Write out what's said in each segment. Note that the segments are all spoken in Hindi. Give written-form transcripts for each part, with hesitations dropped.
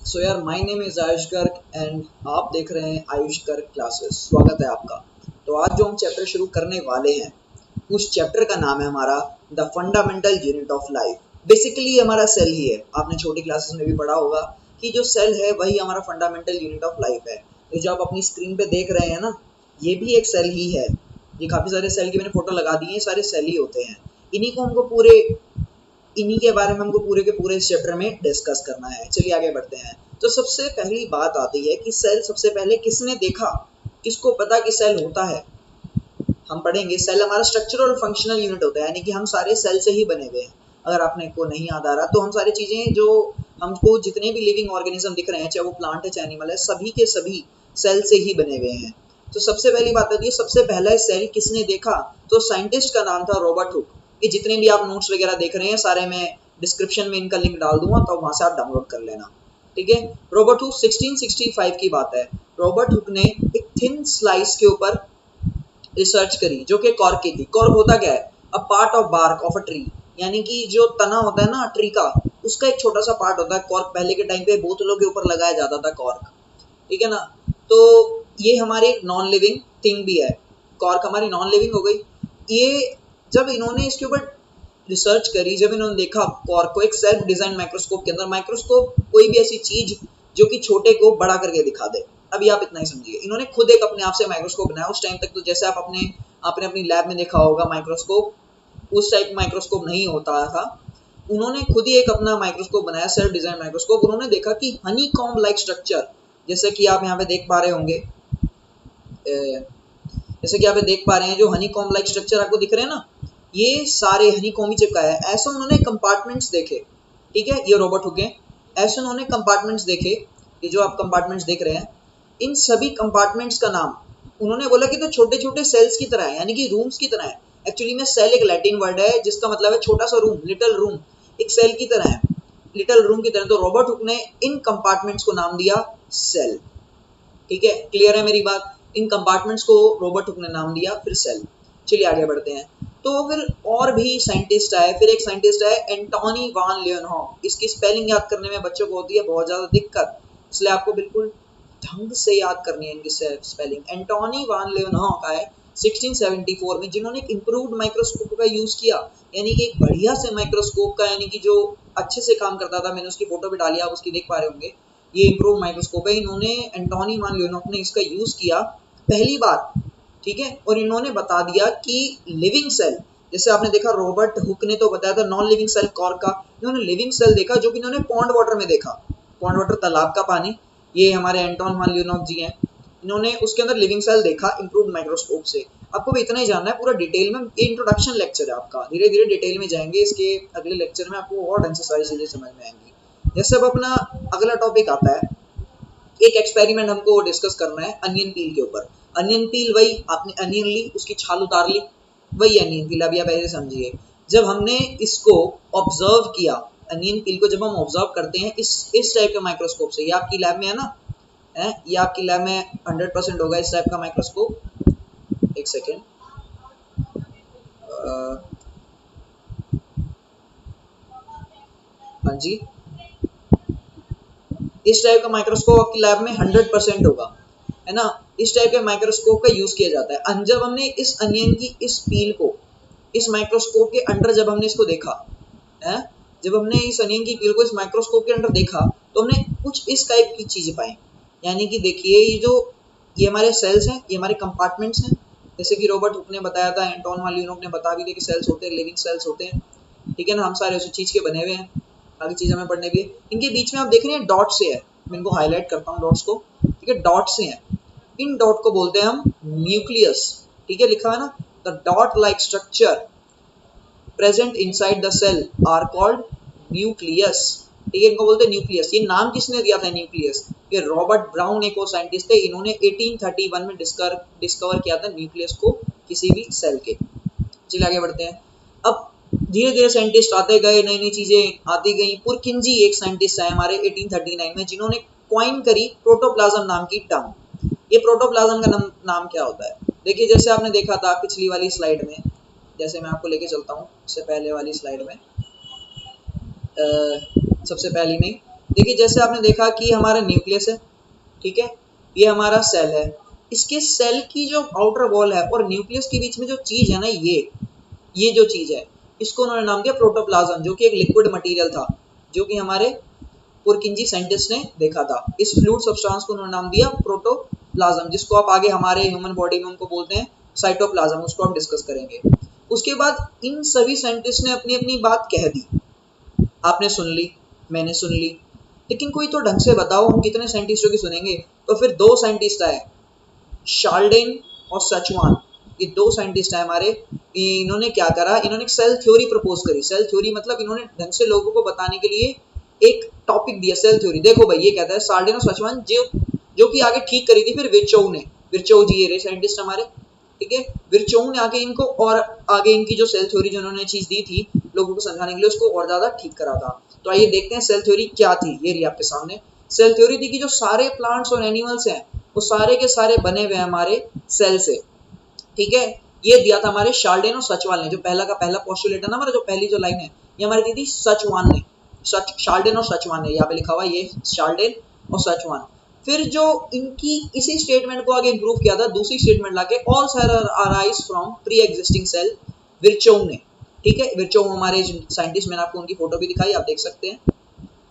सो यार my name is Ayush Garg and आप देख रहे हैं आयुष गर्ग क्लासेस। स्वागत है आपका। तो आज जो हम चैप्टर शुरू करने वाले हैं उस चैप्टर का नाम है हमारा the fundamental unit of life. Basically हमारा सेल ही है। आपने छोटी क्लासेस में भी पढ़ा होगा कि जो सेल है वही हमारा फंडामेंटल यूनिट ऑफ लाइफ है। ये जो आप अपनी स्क्रीन पे देख रहे हैं ना, ये भी एक सेल ही है। ये काफ़ी सारे सेल की मैंने फोटो लगा दी है, सारे सेल ही होते हैं। इन्हीं के बारे में हमको पूरे के पूरे इस चैप्टर में डिस्कस करना है। चलिए आगे बढ़ते हैं। तो सबसे पहली बात आती है कि सेल सबसे पहले किसने देखा, किसको पता कि सेल होता है। हम पढ़ेंगे सेल हमारा स्ट्रक्चरल और फंक्शनल यूनिट होता है, यानी कि हम सारे सेल से ही बने हुए हैं। अगर आपने को नहीं याद आ रहा तो हम सारी चीज़ें जो हमको जितने भी लिविंग ऑर्गेनिज्म दिख रहे हैं, चाहे वो प्लांट है चाहे एनिमल है, सभी के सभी सेल से ही बने हुए हैं। तो सबसे पहली बात होती है सबसे पहला सेल किसने देखा, तो साइंटिस्ट का नाम था रॉबर्ट हुक। ये जितने भी आप नोट्स वगैरह देख रहे हैं सारे मैं डिस्क्रिप्शन में इनका लिंक डाल दूंगा, तो वहां से आप डाउनलोड कर लेना। ठीक है, रॉबर्ट हुक 1665 की बात है। रॉबर्ट हुक ने एक थिन स्लाइस के ऊपर रिसर्च करी जो कि कॉर्क की थी। कॉर्क होता क्या है, a part of bark of a tree, यानी कि जो तना होता है ना ट्री का, उसका एक छोटा सा पार्ट होता है कॉर्क। पहले के टाइम पे बोतलों के ऊपर लगाया जाता था कॉर्क, ठीक है ना। तो ये हमारी नॉन लिविंग थिंग भी है। कॉर्क हमारी नॉन लिविंग हो गई। ये जब इन्होंने इसके ऊपर रिसर्च करी, जब इन्होंने देखा कॉर्क को एक सेल्फ डिजाइन माइक्रोस्कोप के अंदर, माइक्रोस्कोप कोई भी ऐसी चीज जो कि छोटे को बड़ा करके दिखा दे। अभी आप इतना ही समझिए, इन्होंने खुद एक अपने आप से माइक्रोस्कोप बनाया। उस टाइम तक तो जैसे आप आपने अपनी लैब में देखा होगा माइक्रोस्कोप, उस टाइप माइक्रोस्कोप नहीं होता था। उन्होंने खुद ही एक अपना माइक्रोस्कोप बनाया, सेल्फ डिजाइन माइक्रोस्कोप। उन्होंने देखा कि हनी कॉम्ब लाइक स्ट्रक्चर, जैसे कि आप यहाँ पे देख पा रहे होंगे, जैसे कि आप देख पा रहे हैं जो हनी कॉम्ब लाइक स्ट्रक्चर आपको दिख रहे हैं ना, ये सारे हनी कॉम्ब ही चिपकाया है। ऐसे उन्होंने कंपार्टमेंट्स देखे, ठीक है, ये रॉबर्ट हुक है। ऐसे उन्होंने कंपार्टमेंट्स देखे, ये जो आप कंपार्टमेंट्स देख रहे हैं, इन सभी कंपार्टमेंट्स का नाम उन्होंने बोला कि तो छोटे छोटे सेल्स की तरह है, यानी कि रूम्स की तरह है। एक्चुअली में सेल एक लैटिन वर्ड है जिसका मतलब है छोटा सा रूम, लिटिल रूम। एक सेल की तरह है, लिटिल रूम की तरह। तो रॉबर्ट हुक ने इन कंपार्टमेंट्स को नाम दिया सेल। ठीक है, क्लियर है मेरी बात। इन कंपार्टमेंट्स को रॉबर्ट हुक ने नाम दिया फिर सेल। चलिए आगे बढ़ते हैं। तो फिर और भी साइंटिस्ट आए। फिर एक साइंटिस्ट आए एंटोनी वान लियोनहॉफ। इसकी स्पेलिंग याद करने में बच्चों को होती है बहुत ज़्यादा दिक्कत, इसलिए आपको बिल्कुल ढंग से याद करनी है इनकी स्पेलिंग। एंटोनी वान लियोनहॉफ आए 1674 में, जिन्होंने एक इम्प्रूव्ड माइक्रोस्कोप का यूज़ किया, यानी कि एक बढ़िया से माइक्रोस्कोप का, यानी कि जो अच्छे से काम करता था। मैंने उसकी फोटो भी डाली, आप उसकी देख पा रहे होंगे। ये इम्प्रूव माइक्रोस्कोप है। इन्होंने एंटोनी वान लियोनहॉफ ने इसका यूज़ किया पहली बार, ठीक है। और इन्होंने बता दिया कि लिविंग सेल, जैसे आपने देखा रॉबर्ट हुक ने तो बताया था नॉन लिविंग सेल कॉर्क का, इन्होंने लिविंग सेल देखा जो कि इन्होंने पॉन्ड वाटर में देखा। पॉन्ड वाटर तालाब का पानी, ये हमारे एंटोन वान लियोनॉफ जी हैं। इन्होंने उसके अंदर लिविंग सेल देखा इम्प्रूव्ड माइक्रोस्कोप से। आपको भी इतना ही जानना है, पूरा डिटेल में। ये इंट्रोडक्शन लेक्चर है आपका, धीरे धीरे डिटेल में जाएंगे। इसके अगले लेक्चर में आपको और ढंग से सारी चीजें समझ में आएंगी। जैसे अब अपना अगला टॉपिक आता है, एक एक्सपेरिमेंट हमको डिस्कस करना है अनियन पील के ऊपर। अनियन पील वही, आपने अनियन ली, उसकी छाल उतार ली, वही अनियन पील। अभी आप ऐसे समझिए, जब हमने इसको ऑब्जर्व किया, अनियन पील को जब हम ऑब्जर्व करते हैं इस टाइप के माइक्रोस्कोप से, ये आपकी लैब में है ना, ये आपकी लैब में 100% होगा इस टाइप का माइक्रोस्कोप। एक सेकेंड, हाँ जी, इस टाइप का माइक्रोस्कोप आपकी लैब में 100% होगा, है ना। इस टाइप के माइक्रोस्कोप का यूज किया जाता है। जब हमने इस अनियन की इस पील को इस माइक्रोस्कोप के अंडर जब हमने इसको देखा है, जब हमने इस अनियन की पील को इस माइक्रोस्कोप के अंडर देखा, तो हमने कुछ इस टाइप की चीजें पाई। यानी कि देखिए, ये हमारे सेल्स हैं, ये हमारे कंपार्टमेंट्स हैं। जैसे कि रॉबर्ट हुक ने बताया था, एंटोन वान लियोनहॉफ ने बता भी दिया कि सेल्स होते हैं, लिविंग सेल्स होते हैं, ठीक है ना। हम सारे उसी चीज के बने हुए हैं, आगे चीज हमें पढ़ने भी है। इनके बीच में आप देख रहे हैं डॉट से है, मैं इनको हाईलाइट करता हूँ डॉट्स को, ठीक है, डॉट से हैं। इन डॉट को बोलते हैं हम न्यूक्लियस, ठीक है, लिखा है ना, the dot like structure present inside the cell are called nucleus, ठीक है, इनको बोलते हैं न्यूक्लियस। ये नाम किसने दिया था न्यूक्लियस, ये रॉबर्ट ब्राउन एक और साइंटिस्ट थे, इन्होंने 1831 में डिस्कवर किया था न्यूक्लियस को किसी भी सेल के। चलिए आगे बढ़ते हैं। अब धीरे धीरे साइंटिस्ट आते गए, नई नई चीजें आती गई। पुरकिंजी एक साइंटिस्ट है हमारे 1839 में, जिन्होंने क्वाइन करी प्रोटोप्लाज्म नाम की टर्म। ये प्रोटोप्लाज्म का नाम क्या होता है, देखिए, जैसे आपने देखा था पिछली वाली स्लाइड में, जैसे मैं आपको लेके चलता हूँ इससे पहले वाली स्लाइड में, सबसे पहली में देखिए जैसे आपने देखा कि हमारा न्यूक्लियस है, ठीक है, ये हमारा सेल है, इसके सेल की जो आउटर वॉल है और न्यूक्लियस के बीच में जो चीज है ना, ये जो चीज है, इसको उन्होंने नाम दिया प्रोटोप्लाज्म, जो कि एक लिक्विड मटेरियल था, जो कि हमारे पुरकिंजी साइंटिस्ट ने देखा था। इस फ्लूइड सब्सटेंस को उन्होंने नाम दिया प्रोटोप्लाज्म, जिसको आप आगे हमारे ह्यूमन बॉडी में उनको बोलते हैं साइटोप्लाज्म, उसको हम डिस्कस करेंगे। उसके बाद इन सभी साइंटिस्ट ने अपनी अपनी बात कह दी, आपने सुन ली, मैंने सुन ली, लेकिन कोई तो ढंग से बताओ, हम कितने साइंटिस्टों की सुनेंगे। तो फिर दो साइंटिस्ट आए, शार्लडेन और सचवान, ये दो साइंटिस्ट है हमारे। इन्होंने क्या करा, इन्होंने एक सेल थ्योरी प्रपोज करी। सेल थ्योरी मतलब इन्होंने ढंग से लोगों को बताने के लिए एक टॉपिक दिया, सेल थ्योरी। देखो भाई ये कहता है, शार्लडेन और सचवान जो कि आगे ठीक करी थी फिर विर्चोव ने, विर्चोव जी ये रहे साइंटिस्ट हमारे, ठीक है। विर्चोव ने आगे इनको और आगे इनकी जो सेल थ्योरी जो उन्होंने चीज दी थी लोगों को समझाने के लिए, उसको और ज्यादा ठीक करा था। तो आइए देखते हैं सेल थ्योरी क्या थी। ये रही आपके सामने सेल थ्योरी थी कि जो सारे प्लांट्स और एनिमल्स हैं वो सारे के सारे बने हुए हैं हमारे सेल से, ठीक है। ये दिया था हमारे शार्लडेन और सचवान ने। जो पहला का पहला पोस्टुलेट है ना हमारा, जो पहली जो लाइन है, ये हमारी दी थी सचवान ने, शार्लडेन और सचवान ने, यहाँ पे लिखा हुआ ये शार्लडेन और सचवान। फिर जो इनकी इसी स्टेटमेंट को आगे इंप्रूव किया था दूसरी स्टेटमेंट लाके, all cell arise from pre existing cell, Virchow ने, ठीक है। विर्चोव हमारे साइंटिस्ट, मैंने आपको उनकी फोटो भी दिखाई, आप देख सकते हैं,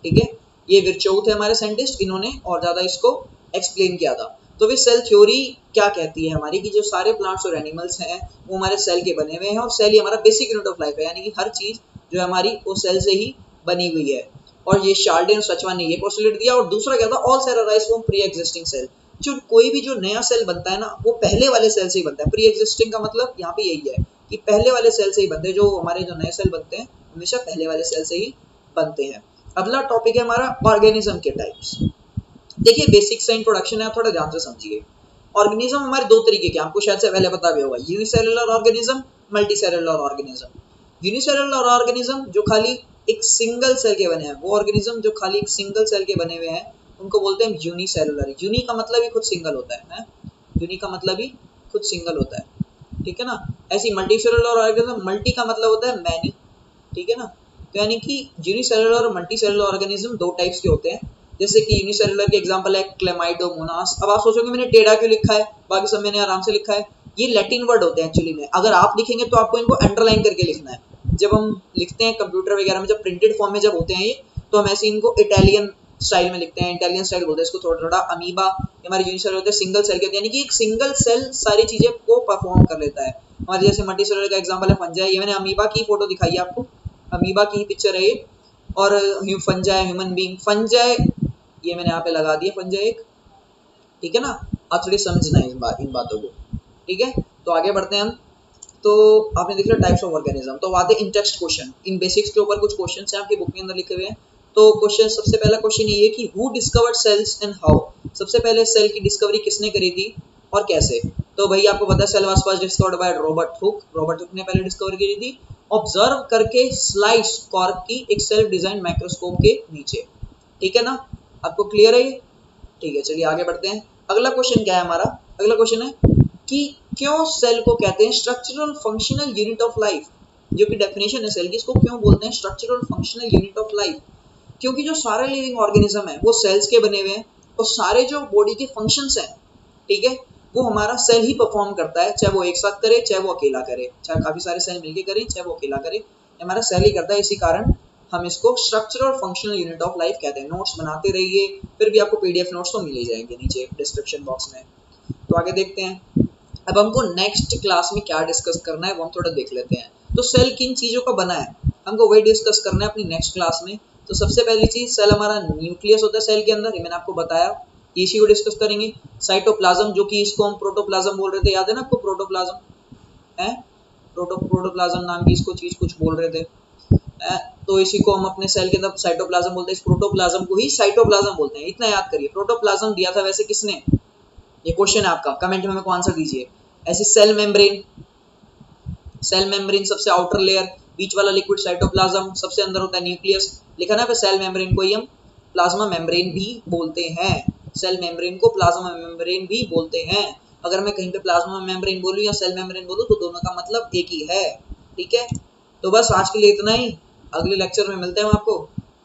ठीक है। ये विर्चोव थे हमारे साइंटिस्ट, इन्होंने और ज्यादा इसको एक्सप्लेन किया था। तो वे सेल थ्योरी क्या कहती है हमारी, कि जो सारे प्लांट्स और एनिमल्स हैं वो हमारे सेल के बने हुए हैं, और सेल ही हमारा बेसिक यूनिट ऑफ लाइफ है, यानी कि हर चीज जो है हमारी वो सेल से ही बनी हुई है। और ये शार्लडेन और सचवान ने ये पोस्टुलेट दिया। और दूसरा क्या था, all cell arise from pre existing cell. जो कोई भी जो नया सेल बनता है ना, वो पहले वाले सेल से ही बनता है। प्री एग्जिस्टिंग का मतलब यहाँ पे यही है कि पहले वाले सेल से ही बनते हैं। जो हमारे जो नए सेल बनते हैं हमेशा पहले वाले सेल से ही बनते हैं। अगला टॉपिक है हमारा ऑर्गेनिज्म के टाइप्स। देखिए बेसिक से इंट्रोडक्शन है, थोड़ा ध्यान से समझिए। ऑर्गेनिज्म हमारे दो तरीके के, आपको शायद से पहले पता भी होगा, unicellular organism, multicellular organism. Unicellular organism जो खाली एक सिंगल सेल के बने हैं, वो ऑर्गेनिज्म जो खाली एक सिंगल सेल के बने हुए हैं उनको बोलते हैं यूनिसेलुलर। यूनि का मतलब ही खुद सिंगल होता है, यूनि का मतलब ही खुद सिंगल होता है, ठीक है ना। ऐसी मल्टीसेलुलर ऑर्गेनिज्म, मल्टी का मतलब होता है मैनी, ठीक है ना। तो यानी कि यूनिसेलुलर और मल्टीसेलुलर ऑर्गेनिज्म दो टाइप्स के होते हैं। जैसे कि यूनिसेलुलर के एग्जांपल है क्लेमाइडोमोनास। अब आप सोचोगे मैंने टेढ़ा क्यों लिखा है, बाकी सब मैंने आराम से लिखा है। ये लैटिन वर्ड होते हैं एक्चुअली में, अगर आप लिखेंगे तो आपको इनको अंडरलाइन करके लिखना है। जब हम लिखते हैं कंप्यूटर वगैरह में, जब प्रिंटेड फॉर्म में जब होते हैं ये, तो हम ऐसे इनको इटालियन स्टाइल में लिखते हैं, इटालियन स्टाइल बोलते हैं इसको थोड़ा थोड़ा। अमीबा हमारे यूनिसेलुलर होते हैं, सिंगल सेल के होते हैं, यानी कि एक सिंगल सेल सारी चीजें को परफॉर्म कर लेता है। हमारे जैसे मल्टीसेलुलर का एग्जांपल है फंजाई। ये मैंने अमीबा की फोटो दिखाई है आपको, अमीबा की ही पिक्चर है ये। और फंजाई, ह्यूमन बीइंग, फंजाई ये मैंने यहाँ पे लगा दिया, फंजाई एक, ठीक है ना। आप थोड़ी समझना है इन बातों को, ठीक है। तो आगे बढ़ते हैं हम। तो आपने देख लिया टाइप्स ऑफ ऑर्गेनिज्म। तो आते हैं इन टेक्स्ट क्वेश्चन। इन बेसिक्स के ऊपर कुछ क्वेश्चन हैं आपकी बुक के अंदर लिखे हुए हैं। तो क्वेश्चन, सबसे पहला क्वेश्चन ये है कि who discovered cells and how. सबसे पहले सेल की डिस्कवरी किसने करी थी और कैसे। तो भाई आपको पता है cell was first discovered by Robert Hooke. Robert Hooke ने पहले डिस्कवर की थी, ऑब्जर्व करके स्लाइस कॉर्क की एक सेल्फ डिजाइन माइक्रोस्कोप के नीचे, ठीक है ना। आपको क्लियर है ये, ठीक है। चलिए आगे बढ़ते हैं। अगला क्वेश्चन क्या है हमारा, अगला क्वेश्चन है कि क्यों सेल को कहते हैं structural functional unit of life. जो कि डेफिनेशन है सेल की, इसको क्यों बोलते हैं structural functional unit of life. क्योंकि जो सारे लिविंग ऑर्गेनिज्म है वो सेल्स के बने हुए हैं, और सारे जो बॉडी के फंक्शंस हैं, ठीक है, वो हमारा सेल ही परफॉर्म करता है। चाहे वो एक साथ करे, चाहे वो अकेला करे, चाहे काफी सारे सेल मिलकर करें, चाहे वो अकेला करे, हमारा सेल ही करता है। इसी कारण हम इसको structural functional unit of life कहते हैं। नोट्स बनाते रहिए, फिर भी आपको पीडीएफ नोट्स तो मिल ही जाएंगे नीचे डिस्क्रिप्शन बॉक्स में। तो आगे देखते हैं। अब हमको नेक्स्ट क्लास में क्या डिस्कस करना है वो हम थोड़ा देख लेते हैं। तो सेल किन चीजों का बना है हमको वही डिस्कस करना है अपनी नेक्स्ट क्लास में। तो सबसे पहली चीज, सेल हमारा न्यूक्लियस होता है सेल के अंदर, ये मैंने आपको बताया, इसी को डिस्कस करेंगे। साइटोप्लाज्म, जो कि इसको हम प्रोटोप्लाज्म बोल रहे थे, याद है ना आपको प्रोटोप्लाज्म है, प्रोटोप्लाज्म नाम की इसको चीज कुछ बोल रहे थे। तो इसी को हम अपने सेल के अंदर साइटोप्लाज्म बोलते हैं। इस प्रोटोप्लाज्म को ही साइटोप्लाज्म बोलते हैं, इतना याद करिए। प्रोटोप्लाज्म दिया था वैसे किसने, ये क्वेश्चन है आपका, कमेंट में मेरे को आंसर दीजिए। ऐसी सेल मेम्ब्रेन, सेल मेम्ब्रेन सबसे आउटर लेयर, बीच वाला लिक्विड साइटोप्लाज्म, सबसे अंदर होता है न्यूक्लियस। लिखा ना पे सेल मेम्ब्रेन को ही हम प्लाज्मा मेम्ब्रेन भी बोलते हैं। सेल मेम्ब्रेन को प्लाज्मा मेम्ब्रेन भी बोलते हैं। अगर मैं कहीं पे प्लाज्मा मेम्ब्रेन बोलूं या सेल मेम्ब्रेन बोलूं तो दोनों का मतलब एक ही है, ठीक है। तो बस आज के लिए इतना ही, अगले लेक्चर में मिलते हैं आपको।